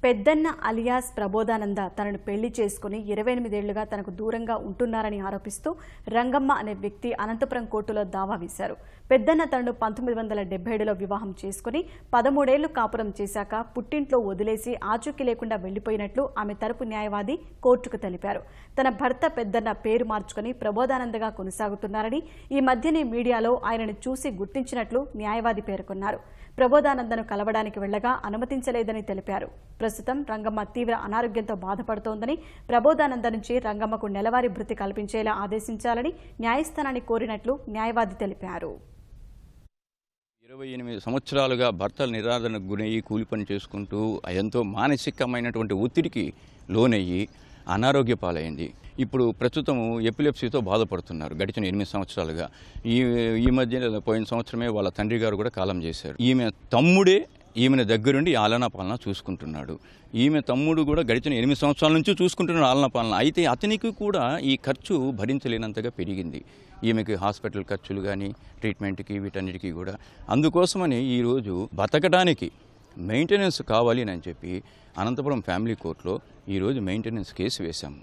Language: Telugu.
పెద్దన్న అలియాస్ ప్రబోధానంద తనను పెళ్లి చేసుకుని 28 ఏళ్లుగా తనకు దూరంగా ఉంటున్నారని ఆరోపిస్తూ రంగమ్మ అనే వ్యక్తి అనంతపురం కోర్టులో దావా వేశారు. పెద్దన్న తనను 1977లో వివాహం చేసుకుని 13 ఏళ్లు కాపురం చేశాక పుట్టింట్లో వదిలేసి ఆచూకీ లేకుండా వెళ్లిపోయినట్లు ఆమె తరపు న్యాయవాది కోర్టుకు తెలిపారు. తన భర్త పెద్దన్న పేరు మార్చుకుని ప్రబోధానందగా కొనసాగుతున్నారని, ఈ మధ్యనే మీడియాలో ఆయనను చూసి గుర్తించినట్లు న్యాయవాది పేర్కొన్నారు. ప్రబోధానందను కలవడానికి వెళ్లగా అనుమతించలేదని తెలిపారు. ప్రస్తుతం రంగమ్మ తీవ్ర అనారోగ్యంతో బాధపడుతోందని, ప్రబోధానంద నుంచి రంగమ్మకు నెలవారీ భృతి కల్పించేలా ఆదేశించాలని న్యాయస్థానాన్ని కోరినట్లు న్యాయవాది తెలిపారు. 28 సంవత్సరాలుగా భర్తలు నిరాదరణకు గురయ్యి కూలి పని చేసుకుంటూ ఎంతో మానసికమైనటువంటి ఒత్తిడికి లోనయ్యి అనారోగ్య పాలైంది. ఇప్పుడు ప్రస్తుతం ఎపిలెప్సీతో బాధపడుతున్నారు గడిచిన 8 సంవత్సరాలుగా. ఈ మధ్య పోయిన సంవత్సరమే వాళ్ళ తండ్రి గారు కూడా కాలం చేశారు. ఈమె తమ్ముడే ఈమెను దగ్గరుండి ఆలనా పాలన చూసుకుంటున్నాడు. ఈమె తమ్ముడు కూడా గడిచిన 8 సంవత్సరాల నుంచి చూసుకుంటున్నాడు ఆలనా పాలన. అయితే అతనికి కూడా ఈ ఖర్చు భరించలేనంతగా పెరిగింది. ఈమెకి హాస్పిటల్ ఖర్చులు కానీ, ట్రీట్మెంట్కి, వీటన్నిటికీ కూడా. అందుకోసమని ఈరోజు బతకడానికి మెయింటెనెన్స్ కావాలి అని చెప్పి అనంతపురం ఫ్యామిలీ కోర్టులో ఈరోజు మెయింటెనెన్స్ కేసు వేశాము.